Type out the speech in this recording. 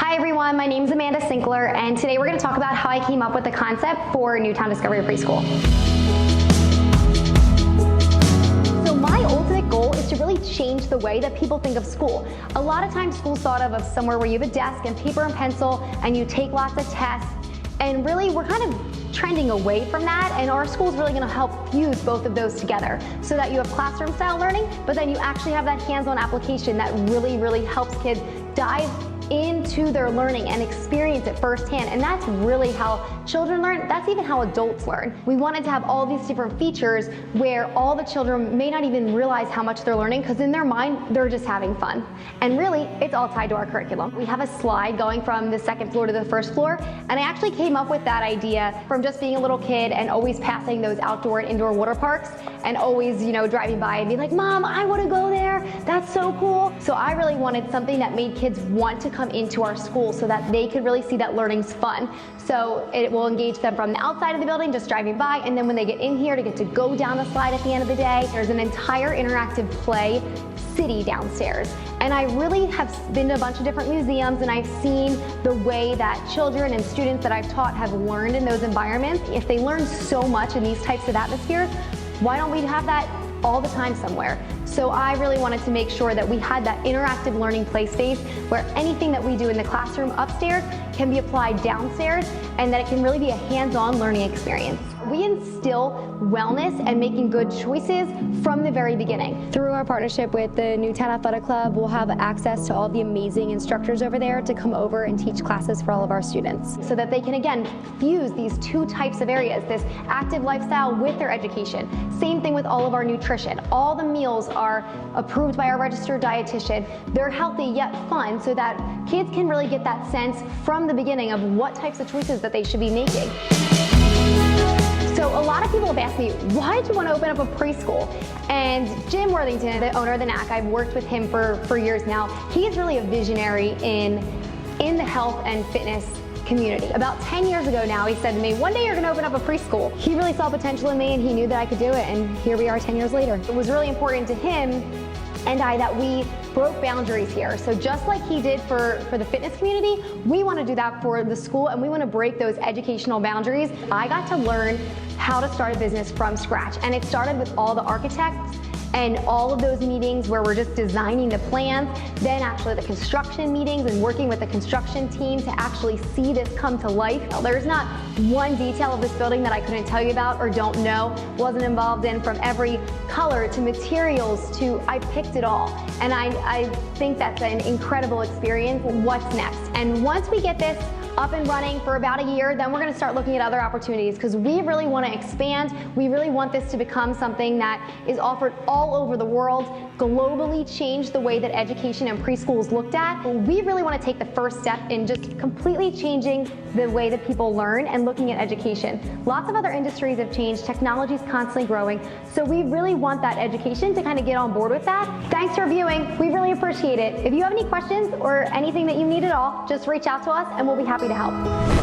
Hi everyone, my name is Amanda Sinkler, and today we're going to talk about how I came up with the concept for Newtown Discovery Preschool. So my ultimate goal is to really change the way that people think of school. A lot of times school's thought of somewhere where you have a desk and paper and pencil and you take lots of tests, and really we're kind of trending away from that, and our school is really going to help fuse both of those together so that you have classroom style learning, but then you actually have that hands-on application that really helps kids dive into their learning and experience it firsthand. And that's really how children learn. That's even how adults learn. We wanted to have all these different features where all the children may not even realize how much they're learning, because in their mind they're just having fun. And really it's all tied to our curriculum. We have a slide going from the second floor to the first floor, and I actually came up with that idea from just being a little kid and always passing those outdoor and indoor water parks and always, driving by and be like, Mom, I want to go there. That's so cool. So I really wanted something that made kids want to come into our school so that they could really see that learning's fun. So it will engage them from the outside of the building, just driving by, and then when they get in here to get to go down the slide at the end of the day. There's an entire interactive play city downstairs. And I really have been to a bunch of different museums, and I've seen the way that children and students that I've taught have learned in those environments. If they learn so much in these types of atmospheres, why don't we have that all the time somewhere? So I really wanted to make sure that we had that interactive learning play space where anything that we do in the classroom upstairs can be applied downstairs, and that it can really be a hands-on learning experience. We instill wellness and making good choices from the very beginning. Through our partnership with the Newtown Athletic Club, we'll have access to all the amazing instructors over there to come over and teach classes for all of our students, so that they can again fuse these two types of areas, this active lifestyle with their education. Same thing with all of our nutrition. All the meals are approved by our registered dietitian. They're healthy yet fun, so that kids can really get that sense from the beginning of what types of choices that they should be making. So a lot of people have asked me, why did you want to open up a preschool? And Jim Worthington, the owner of the NAC, I've worked with him for years now. He's really a visionary in the health and fitness community. About 10 years ago now, he said to me, one day you're going to open up a preschool. He really saw potential in me, and he knew that I could do it, and here we are 10 years later. It was really important to him and I that we broke boundaries here. So just like he did for the fitness community, we want to do that for the school, and we want to break those educational boundaries. I got to learn how to start a business from scratch, and it started with all the architects and all of those meetings where we're just designing the plans, then actually the construction meetings and working with the construction team to actually see this come to life. There's not one detail of this building that I couldn't tell you about or don't know, wasn't involved in, from every color to materials to, I picked it all. And I think that's an incredible experience. What's next? And once we get this up and running for about a year, then we're going to start looking at other opportunities, because we really want to expand. We really want this to become something that is offered all over the world, globally change the way that education and preschool is looked at. We really want to take the first step in just completely changing the way that people learn and looking at education. Lots of other industries have changed, technology is constantly growing, so we really want that education to kind of get on board with that. Thanks for viewing, we really appreciate it. If you have any questions or anything that you need at all, just reach out to us and we'll be happy to help.